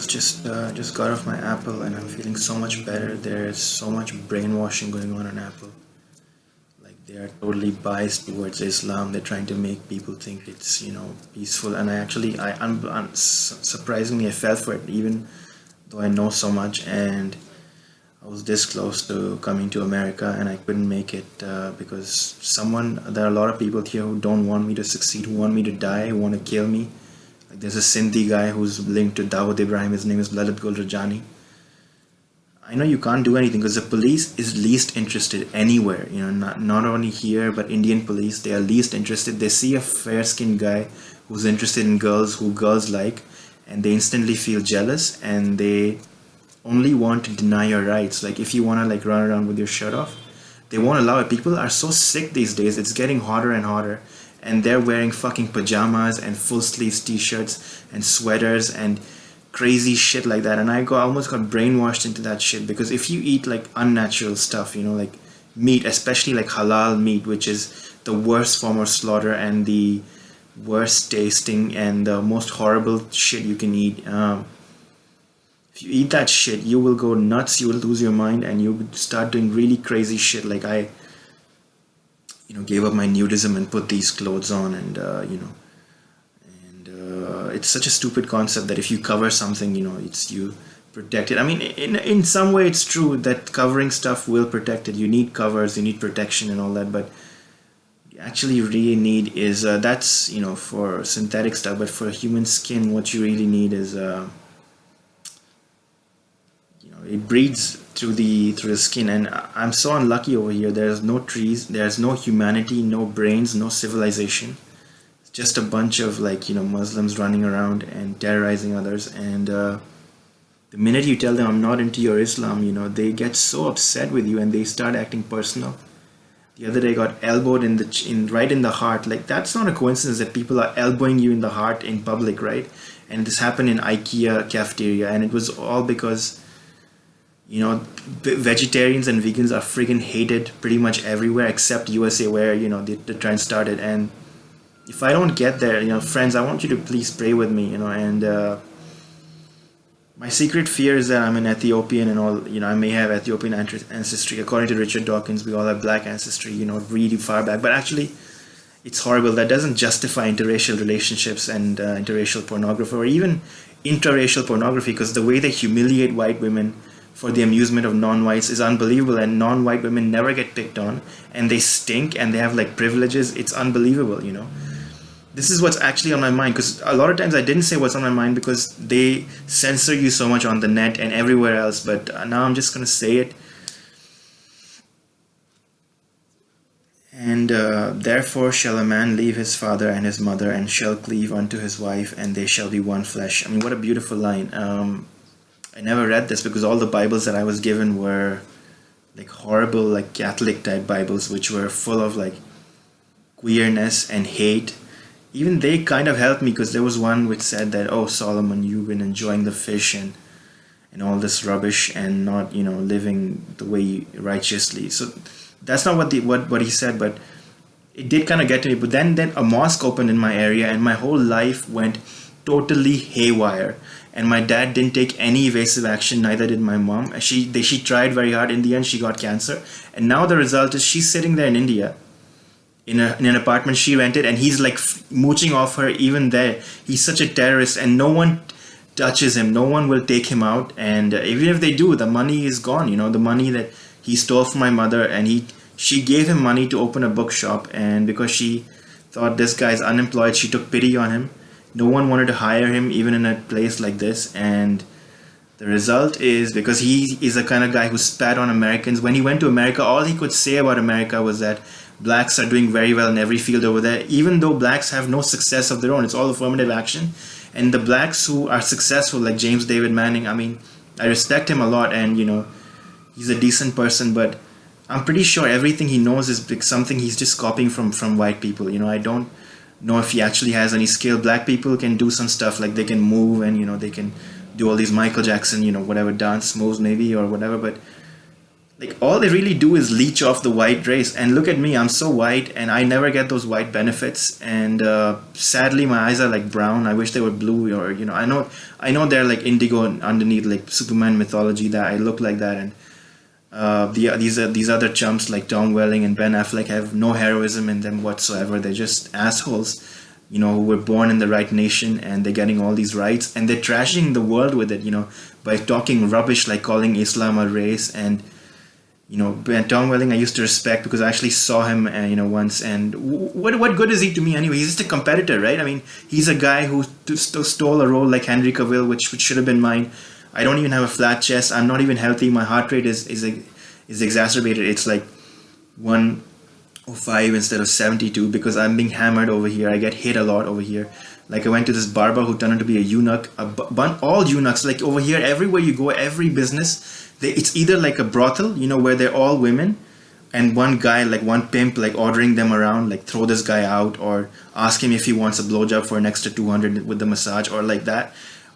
Just got off my Apple and I'm feeling so much better. There's so much brainwashing going on Apple. Like they are totally biased towards Islam. They're trying to make people think it's peaceful. And surprisingly I fell for it, even though I know so much. And I was this close to coming to America and I couldn't make it because there are a lot of people here who don't want me to succeed, who want me to die, who want to kill me. Like there's a Sindhi guy who's linked to Dawood Ibrahim. His name is Lalit Gul Rajani. I know you can't do anything because the police is least interested anywhere. Not only here, but Indian police, they are least interested. They see a fair-skinned guy who's interested in girls, who girls like, and they instantly feel jealous and they only want to deny your rights. Like if you want to like run around with your shirt off, they won't allow it. People are so sick these days. It's getting hotter and hotter. And they're wearing fucking pajamas and full sleeves t-shirts and sweaters and crazy shit like that. And I almost got brainwashed into that shit because if you eat like unnatural stuff, like meat, especially like halal meat, which is the worst form of slaughter and the worst tasting and the most horrible shit you can eat. If you eat that shit, you will go nuts, you will lose your mind, and you start doing really crazy shit. Like I gave up my nudism and put these clothes on, and it's such a stupid concept that if you cover something, it's you protect it. I mean, in some way, it's true that covering stuff will protect it. You need covers, you need protection, and all that, but you actually really need is that's for synthetic stuff, but for human skin, what you really need is it breathes through the skin. And I'm so unlucky over here. There's no trees, there's no humanity, no brains, no civilization. It's just a bunch of Muslims running around and terrorizing others. And the minute you tell them I'm not into your Islam, they get so upset with you and they start acting personal. The other day I got elbowed right in the heart. Like that's not a coincidence that people are elbowing you in the heart in public, right? And this happened in IKEA cafeteria, and it was all because vegetarians and vegans are friggin' hated pretty much everywhere except USA, where the trend started. And if I don't get there, friends, I want you to please pray with me, and my secret fear is that I'm an Ethiopian and all. I may have Ethiopian ancestry. According to Richard Dawkins, we all have black ancestry, really far back. But actually, it's horrible. That doesn't justify interracial relationships and interracial pornography, or even intraracial pornography, because the way they humiliate white women for the amusement of non-whites is unbelievable, and non-white women never get picked on, and they stink, and they have like privileges. It's unbelievable. This is what's actually on my mind, because a lot of times I didn't say what's on my mind because they censor you so much on the net and everywhere else, but now I'm just going to say it. And therefore shall a man leave his father and his mother and shall cleave unto his wife, and they shall be one flesh. I mean, what a beautiful line. I never read this because all the Bibles that I was given were like horrible, like Catholic type Bibles, which were full of like queerness and hate. Even they kind of helped me, because there was one which said that, oh Solomon, you've been enjoying the fish and all this rubbish and not living the way righteously. So that's not what he said, but it did kind of get to me. But then a mosque opened in my area and my whole life went totally haywire. And my dad didn't take any evasive action, neither did my mom. She tried very hard. In the end, she got cancer. And now the result is she's sitting there in India in an apartment she rented, and he's like mooching off her even there. He's such a terrorist, and no one touches him. No one will take him out. And even if they do, the money is gone. The money that he stole from my mother, and she gave him money to open a bookshop. And because she thought this guy's unemployed, she took pity on him. No one wanted to hire him even in a place like this. And the result is, because he is the kind of guy who spat on Americans. When he went to America, all he could say about America was that blacks are doing very well in every field over there, even though blacks have no success of their own. It's all affirmative action. And the blacks who are successful, like James David Manning, I mean, I respect him a lot, and he's a decent person, but I'm pretty sure everything he knows is something he's just copying from white people. I don't know if he actually has any skill. Black people can do some stuff, like they can move, and they can do all these Michael Jackson whatever dance moves maybe or whatever, but Like all they really do is leech off the white race. And look at me, I'm so white, and I never get those white benefits. And sadly, my eyes are like brown. I wish they were blue, or I know they're like indigo underneath, like Superman mythology, that I look like that. And these other chumps like Tom Welling and Ben Affleck have no heroism in them whatsoever. They're just assholes, who were born in the right nation, and they're getting all these rights, and they're trashing the world with it, by talking rubbish like calling Islam a race. And Tom Welling I used to respect because I actually saw him, once. And what good is he to me anyway? He's just a competitor, right? I mean, he's a guy who stole a role like Henry Cavill, which should have been mine. I don't even have a flat chest. I'm not even healthy. My heart rate is exacerbated. It's like 105 instead of 72 because I'm being hammered over here. I get hit a lot over here. Like I went to this barber who turned out to be a eunuch. All eunuchs, like over here, everywhere you go, every business, it's either like a brothel, where they're all women, and one guy, like one pimp, like ordering them around, like throw this guy out, or ask him if he wants a blowjob for an extra 200 with the massage, or like that.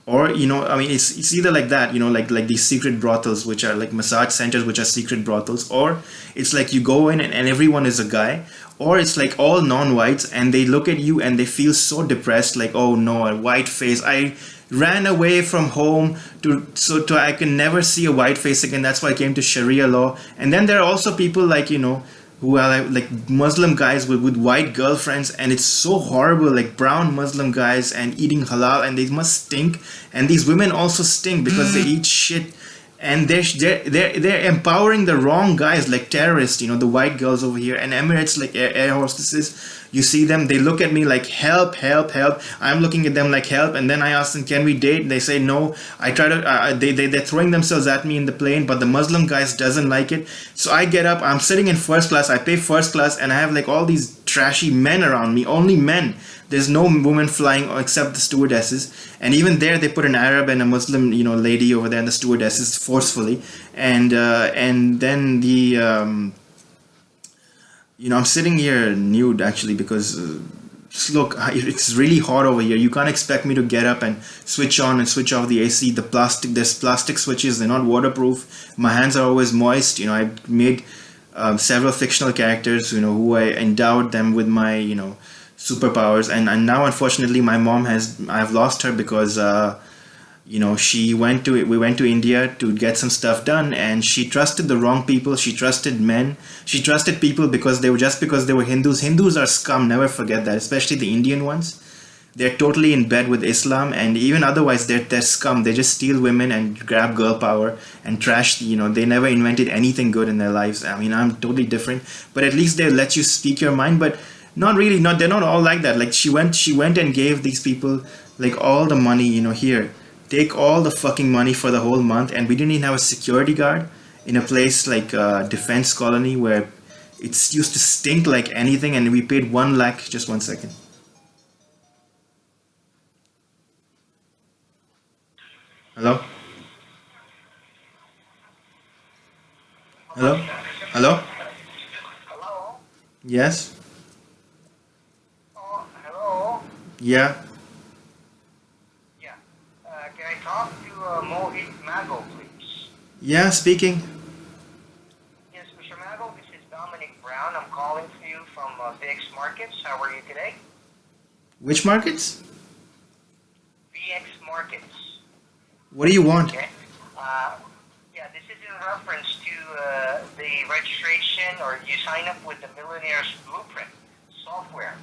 Or I mean, it's either like that, like these secret brothels, which are like massage centers, which are secret brothels. Or it's like you go in and everyone is a guy. Or it's like all non-whites, and they look at you and they feel so depressed, like, oh no, a white face. I ran away from home so I can never see a white face again. That's why I came to Sharia law. And then there are also people like, who are like Muslim guys with white girlfriends, and it's so horrible, like brown Muslim guys and eating halal, and they must stink. And these women also stink because they eat shit. And they're empowering the wrong guys, like terrorists, the white girls over here, and Emirates, like air hostesses. You see them, they look at me like help, help, help. I'm looking at them like help, and then I ask them, can we date? They say no. I try to they're throwing themselves at me in the plane, but the Muslim guys doesn't like it. So I get up, I'm sitting in first class, I pay first class, and I have like all these trashy men around me, only men. There's no women flying except the stewardesses, and even there they put an Arab and a Muslim, lady over there, and the stewardesses forcefully. And then I'm sitting here nude actually because look, it's really hot over here. You can't expect me to get up and switch on and switch off the AC. There's plastic switches. They're not waterproof. My hands are always moist. I made several fictional characters, who I endowed them with my, superpowers. And now, unfortunately, my mom I've lost her because, we went to India to get some stuff done, and she trusted the wrong people. She trusted men. She trusted people because they were Hindus. Hindus are scum. Never forget that, especially the Indian ones. They're totally in bed with Islam, and even otherwise, they're scum. They just steal women and grab girl power and trash. They never invented anything good in their lives. I mean, I'm totally different, but at least they let you speak your mind. But not really. Not they're not all like that. Like she went and gave these people like all the money. Here, take all the fucking money for the whole month, and we didn't even have a security guard in a place like a defense colony where it's used to stink like anything, and we paid 1 lakh. Just 1 second. Hello? Hello? Hello? Hello? Yes? Oh, hello? Yeah? Yeah. Can I talk to Mohit Mago, please? Yeah, speaking. Yes, Mr. Mago, this is Dominic Brown. I'm calling for you from VX Markets. How are you today? Which markets? VX Markets. What do you want? Okay. Yeah, this is in reference to the registration, or you sign up with the Millionaire's Blueprint software.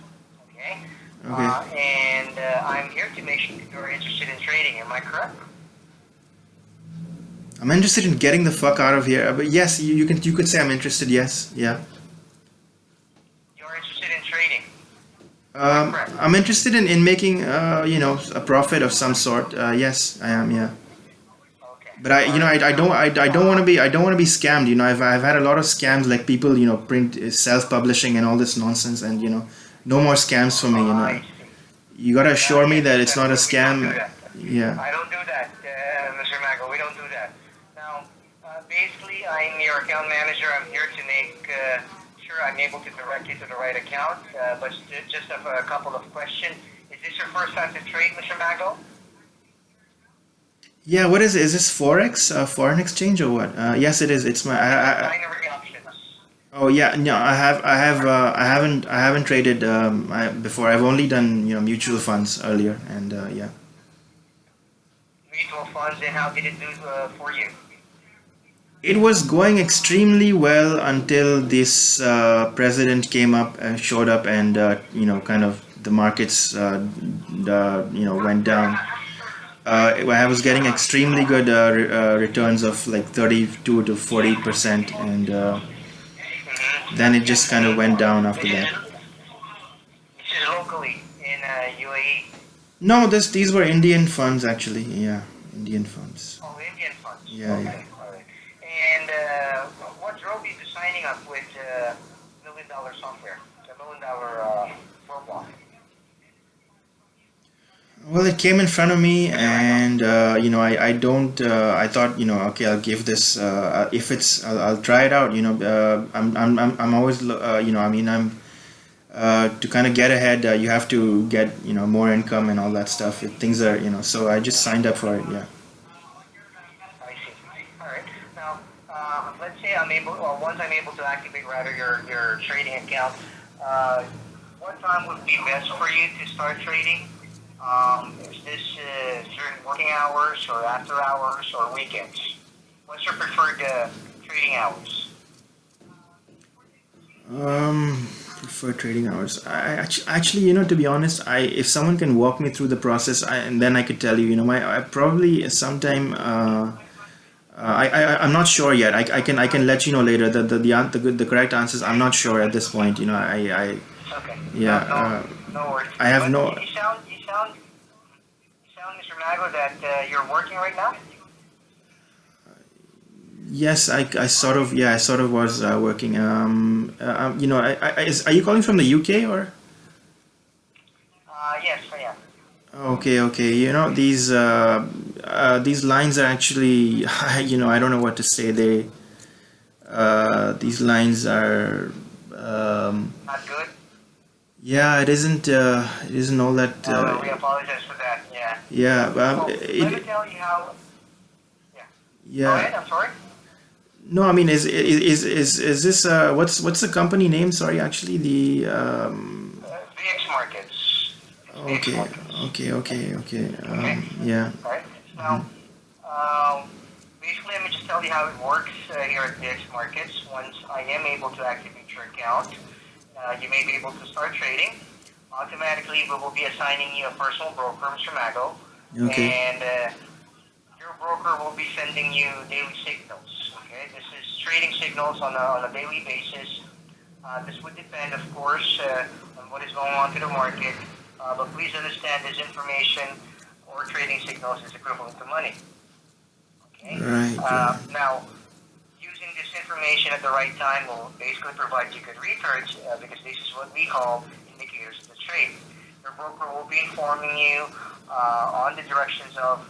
Okay? Okay. And I'm here to make sure you're interested in trading. Am I correct? I'm interested in getting the fuck out of here. But yes, you could say I'm interested. Yes, yeah. You're interested in trading. Am I correct? I'm interested in making a profit of some sort. Yes, I am. Yeah. Okay. But I don't want to be scammed. I've had a lot of scams, like people print self-publishing and all this nonsense, and no more scams for me. I see. You gotta assure me that it's not a We don't do scam. that. Yeah. I don't do that, Mr. Mago. We don't do that. Now, basically, I'm your account manager. I'm here to make sure I'm able to direct you to the right account. But just have a couple of questions. Is this your first time to trade, Mr. Mago? Yeah, what is it? Is this forex, foreign exchange, or what? Yes, it is. It's my. Binary options. Oh yeah, no, I haven't traded before. I've only done mutual funds earlier, and yeah. Mutual funds, and how did it do for you? It was going extremely well until this president came up, showed up, and kind of the markets, went down. I was getting extremely good returns of like 32 to 40%, and then it just kind of went down after This that. is this is locally in UAE. No, these were Indian funds actually. Yeah, Indian funds. Oh, Indian funds. Yeah, yeah. Okay, all right. And what drove you to signing up with million dollar software, the million dollar robot? Well, it came in front of me, and I don't. I thought, okay, I'll give this. If it's, I'll try it out. I'm always, I mean, to kind of get ahead, you have to get, more income and all that stuff. Things are, so I just signed up for it. Yeah. I see. All right. Now, let's say I'm able, or once I'm able to activate rather your trading account, uh, what time would be best for you to start trading? Is this during working hours or after hours or weekends? What's your preferred trading hours? Prefer trading hours. Actually, to be honest, if someone can walk me through the process, and then I could tell you, I probably sometime. I'm not sure yet. I can let you know later. The correct answers, I'm not sure at this point. Okay. Yeah. No worries. I have But no. you sound, Mr. Mago, that you're working right now. Yes, I sort of, yeah, I sort of was working. Are you calling from the UK or? Yes, I am. Okay, okay. These lines are actually, I don't know what to say. These lines are, Not good. yeah, it isn't all that, We apologize for that. Yeah. yeah, So let me tell you how. Yeah. Go yeah. ahead. I'm sorry. No, I mean, is this, what's the company name? Sorry, actually, the, VX markets. It's VX okay, markets. okay. Okay. Yeah. All right. Mm-hmm. Now, basically, let me just tell you how it works here at VX markets. Once I am able to activate your account, you may be able to start trading. Automatically, we will be assigning you a personal broker, Mr. Mago, Okay. and your broker will be sending you daily signals. Okay, this is trading signals on a daily basis. This would depend, of course, on what is going on to the market. But please understand this information or trading signals is equivalent to money. Okay. Right, right. Now, using this information at the right time will basically provide you good returns because this is what we call indicators of the trade. Your broker will be informing you on the directions of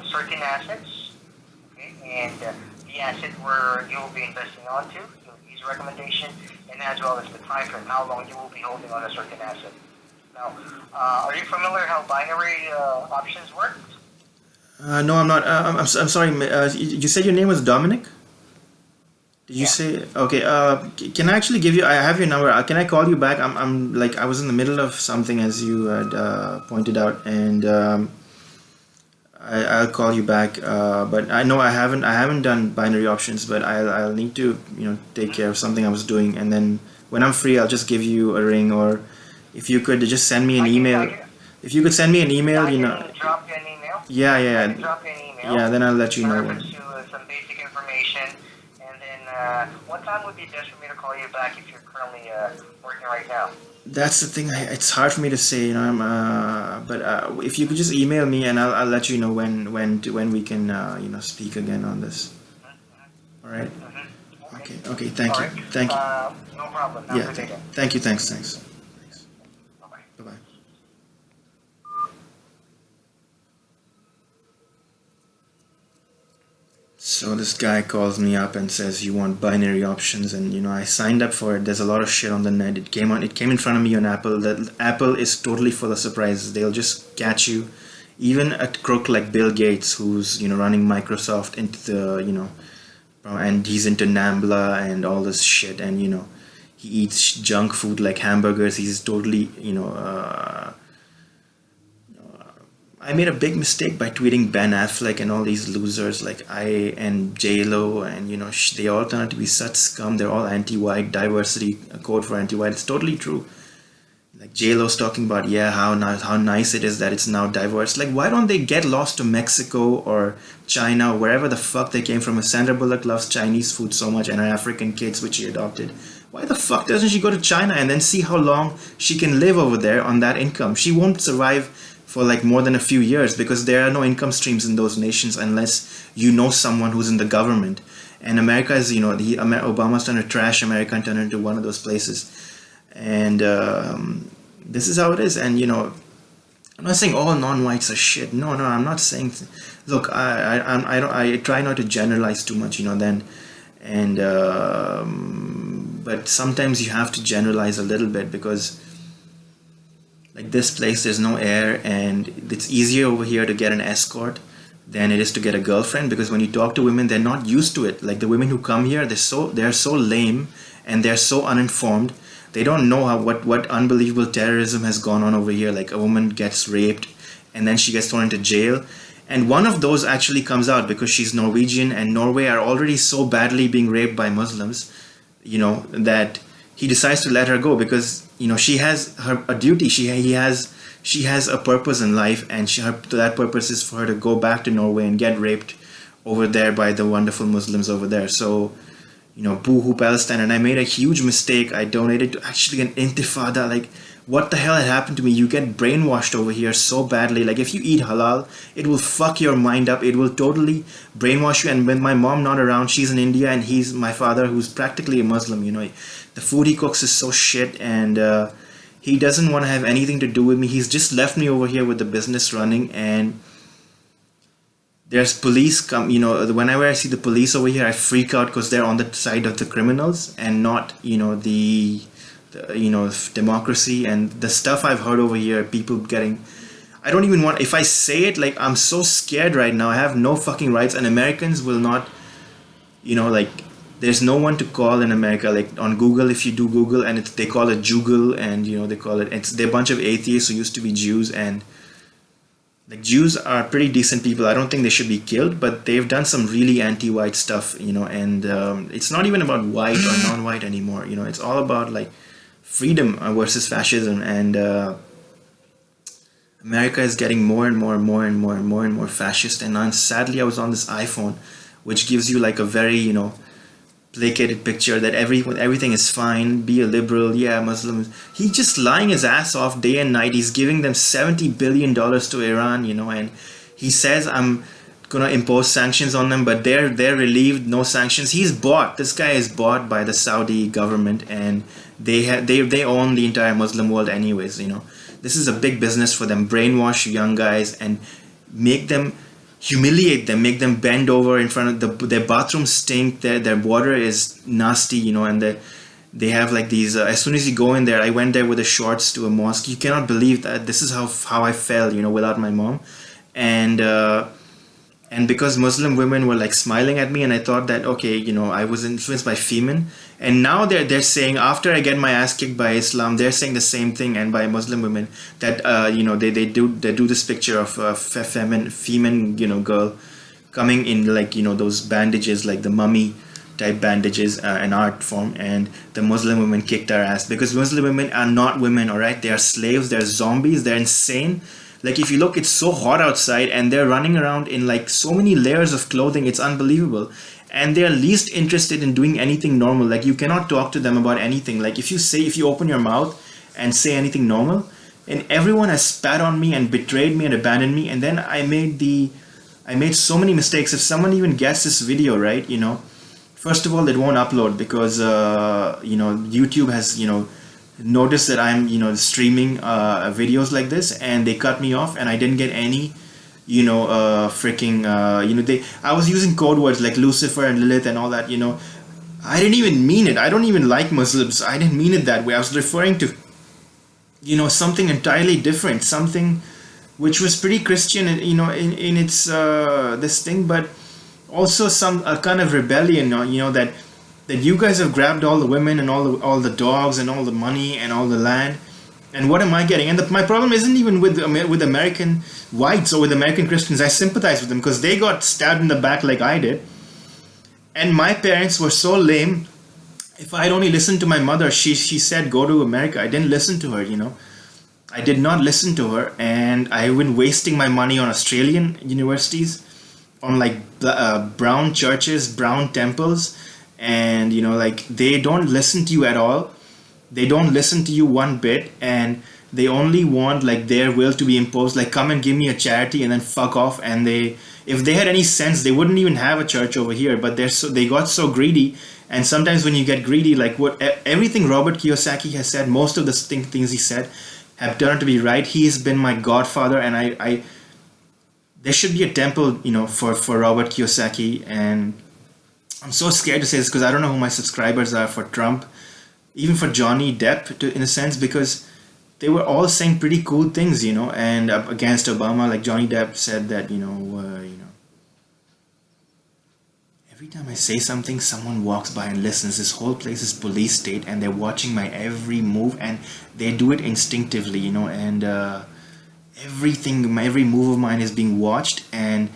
certain assets, okay, and the asset where you will be investing onto, his recommendation, and as well as the time frame, how long you will be holding on a certain asset. Now, are you familiar how binary options work? No, I'm not. I'm sorry. You said your name was Dominic? Did you Yeah. say okay? Can I actually give you? I have your number. Can I call you back? I'm like I was in the middle of something as you had pointed out, and I'll call you back. But I know I haven't done binary options, but I'll need to take care of something I was doing, and then when I'm free, I'll just give you a ring, or if you could just send me an I can, I email. can, If you could send me an yeah, email, I can drop you an email. yeah, I yeah, can drop you an email yeah. Then I'll let you in know reference when. to some basic information. And then, what time would be best for me to call you back if you're currently working right now? That's the thing. It's hard for me to say. But if you could just email me, and I'll let you know when we can speak again on this. All right. Okay. Okay. All Thank you. right. Thank you. No problem. Have a Yeah. good day then. Thank you. Thanks. Bye-bye. Bye bye. So this guy calls me up and says you want binary options, and I signed up for it. There's a lot of shit on the net. It came in front of me on Apple. That Apple is totally full of surprises. They'll just catch you even a crook like Bill Gates, who's running Microsoft into the and he's into Nambla and all this shit, and he eats junk food like hamburgers. He's totally I made a big mistake by tweeting Ben Affleck and all these losers like and J-Lo, and they all turn out to be such scum. They're all anti-white. Diversity, a code for anti-white. It's totally true. Like J-Lo's talking about how nice it is that it's now diverse. Like, why don't they get lost to Mexico or China, wherever the fuck they came from? Sandra Bullock loves Chinese food so much and her African kids, which she adopted. Why the fuck doesn't she go to China and then see how long she can live over there on that income? She won't survive for like more than a few years because there are no income streams in those nations unless you know someone who's in the government. And America is, Obama's trying to trash America and turn it into one of those places. And this is how it is. And I'm not saying all non-whites are shit. No, I'm not saying. Look, I try not to generalize too much, then, and but sometimes you have to generalize a little bit because, like this place, there's no air, and it's easier over here to get an escort than it is to get a girlfriend, because when you talk to women, they're not used to it. Like the women who come here, they're so lame and they're so uninformed. They don't know what unbelievable terrorism has gone on over here. Like a woman gets raped and then she gets thrown into jail. And one of those actually comes out because she's Norwegian, and Norway are already so badly being raped by Muslims, that he decides to let her go because, she has a duty. She has a purpose in life, and that purpose is for her to go back to Norway and get raped over there by the wonderful Muslims over there. So, boo-hoo Palestine. And I made a huge mistake. I donated to actually an intifada. Like, what the hell had happened to me? You get brainwashed over here so badly. Like, if you eat halal, it will fuck your mind up. It will totally brainwash you. And when my mom not around, she's in India, and he's my father, who's practically a Muslim, the food he cooks is so shit, and he doesn't want to have anything to do with me. He's just left me over here with the business running, and there's police come, whenever I see the police over here, I freak out because they're on the side of the criminals and not, the democracy. And the stuff I've heard over here, people getting, I don't even want, if I say it, like, I'm so scared right now. I have no fucking rights, and Americans will not, there's no one to call in America. Like on Google, if you do Google, and they call it Joogle, and they call it, they're a bunch of atheists who used to be Jews, and like Jews are pretty decent people. I don't think they should be killed, but they've done some really anti-white stuff, and it's not even about white or non-white anymore. It's all about like freedom versus fascism, and America is getting more and more fascist. And sadly, I was on this iPhone, which gives you like a very placated picture that everything is fine. Be a liberal, yeah, Muslims. He's just lying his ass off day and night. He's giving them $70 billion to Iran, and he says I'm gonna impose sanctions on them, but they're relieved, no sanctions. This guy is bought by the Saudi government, and they own the entire Muslim world anyways. This is a big business for them. Brainwash young guys and humiliate them, make them bend over in front of their bathrooms stink, their water is nasty, and they have like these, as soon as you go in there, I went there with the shorts to a mosque. You cannot believe that this is how I felt, without my mom. And because Muslim women were like smiling at me, and I thought that, okay, I was influenced by Femen. And now they're saying, after I get my ass kicked by Islam, they're saying the same thing, and by Muslim women, that they do this picture of a Femen girl coming in like those bandages, like the mummy type bandages, an art form, and the Muslim women kicked our ass because Muslim women are not women, all right? They are slaves, they're zombies, they're insane. Like, if you look, it's so hot outside, and they're running around in like so many layers of clothing, it's unbelievable. And they're least interested in doing anything normal. Like, you cannot talk to them about anything. Like, if you open your mouth and say anything normal, and everyone has spat on me and betrayed me and abandoned me, and then I made so many mistakes. If someone even gets this video, right, first of all, it won't upload because YouTube has noticed that I'm streaming videos like this, and they cut me off, and I didn't get any I was using code words like Lucifer and Lilith and all that. I didn't even mean it. I don't even like Muslims. I didn't mean it that way. I was referring to something entirely different, something which was pretty Christian, in its this thing, but also some a kind of rebellion, that you guys have grabbed all the women and all the dogs and all the money and all the land, and what am I getting? And my problem isn't even with American whites or with American Christians. I sympathize with them because they got stabbed in the back like I did, and my parents were so lame. If I had only listened to my mother, she said go to America. I didn't listen to her. I did not listen to her, and I've been wasting my money on Australian universities, on like brown churches, brown temples, and like they don't listen to you at all. They don't listen to you one bit, and they only want like their will to be imposed. Like, come and give me a charity, and then fuck off. And if they had any sense, they wouldn't even have a church over here. But they got so greedy. And sometimes when you get greedy, like everything Robert Kiyosaki has said, most of the things he said have turned out to be right. He has been my godfather, and I there should be a temple, for Robert Kiyosaki. And I'm so scared to say this because I don't know who my subscribers are for Trump, even for Johnny Depp, in a sense, because they were all saying pretty cool things, and against Obama. Like Johnny Depp said that, every time I say something, someone walks by and listens. This whole place is police state, and they're watching my every move, and they do it instinctively, and every move of mine is being watched, and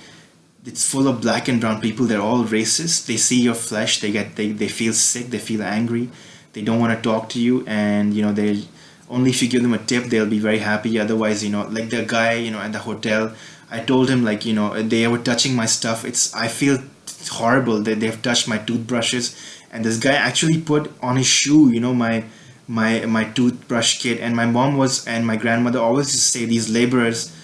it's full of black and brown people. They're all racist. They see your flesh. They feel sick. They feel angry. They don't want to talk to you, and they only if you give them a tip, they'll be very happy. Otherwise, like the guy, at the hotel, I told him, like, they were touching my stuff. I feel horrible that they've touched my toothbrushes, and this guy actually put on his shoe, my toothbrush kit. And my mom and my grandmother always used to say these laborers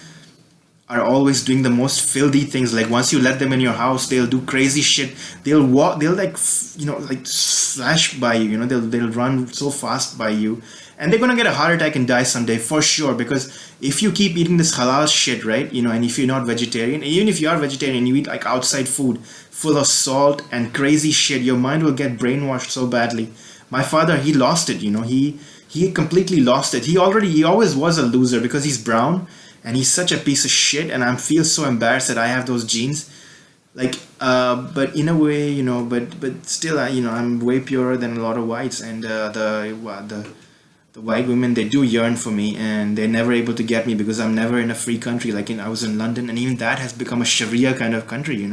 are always doing the most filthy things. Like, once you let them in your house, they'll do crazy shit. They'll walk, they'll like flash by you, they'll run so fast by you, and they're gonna get a heart attack and die someday for sure. Because if you keep eating this halal shit, right, and if you're not vegetarian, even if you are vegetarian, you eat like outside food full of salt and crazy shit, your mind will get brainwashed so badly. My father, he lost it, he completely lost it. He always was a loser because he's brown, and he's such a piece of shit, and I feel so embarrassed that I have those genes. Like, but in a way, but still, I'm way purer than a lot of whites, and the white women, they do yearn for me, and they're never able to get me because I'm never in a free country. Like, I was in London, and even that has become a Sharia kind of country,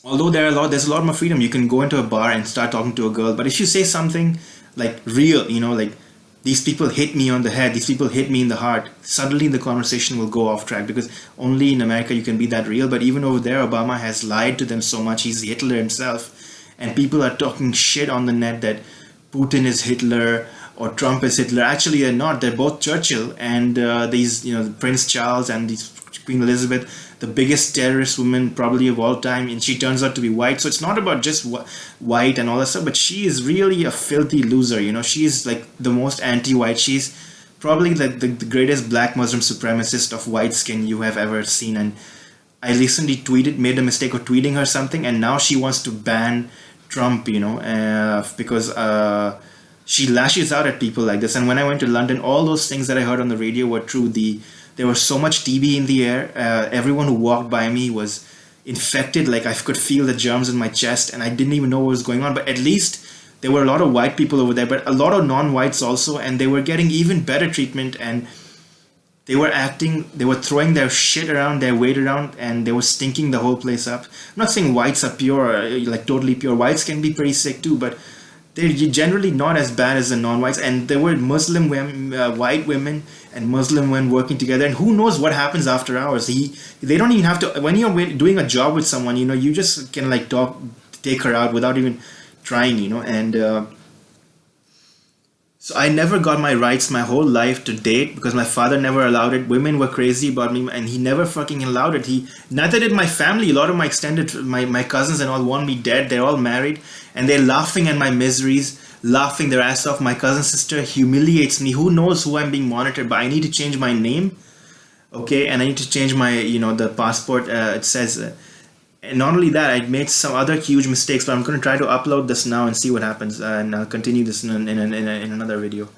Although there's a lot more freedom. You can go into a bar and start talking to a girl, but if you say something like real, like, these people hit me on the head, these people hit me in the heart, suddenly the conversation will go off track, because only in America you can be that real. But even over there, Obama has lied to them so much. He's Hitler himself, and people are talking shit on the net that Putin is Hitler or Trump is Hitler. Actually, they're not. They're both Churchill, and these, Prince Charles and Queen Elizabeth, the biggest terrorist woman probably of all time, and she turns out to be white. So it's not about just white and all that stuff, but she is really a filthy loser. She's like the most anti-white. She's probably the greatest black Muslim supremacist of white skin you have ever seen. And I recently made the mistake of tweeting her something, and now she wants to ban Trump, because she lashes out at people like this. And when I went to London, all those things that I heard on the radio were true. There was so much TB in the air. Everyone who walked by me was infected. Like, I could feel the germs in my chest, and I didn't even know what was going on. But at least there were a lot of white people over there, but a lot of non-whites also, and they were getting even better treatment, and they were throwing their shit around, their weight around, and they were stinking the whole place up. I'm not saying whites are pure, like totally pure. Whites can be pretty sick too, but they're generally not as bad as the non-whites. And there were Muslim women, white women and Muslim women working together, and who knows what happens after hours. They don't even have to, when you're doing a job with someone, you just can like take her out without even trying, and so I never got my rights my whole life to date because my father never allowed it. Women were crazy about me, and he never fucking allowed it. Neither did my family. A lot of my extended, my cousins and all want me dead. They're all married, and they're laughing at my miseries, laughing their ass off. My cousin sister humiliates me. Who knows who I'm being monitored by? I need to change my name, okay, and I need to change my, the passport. It says, and not only that, I made some other huge mistakes, but I'm going to try to upload this now and see what happens, and I'll continue this in another video.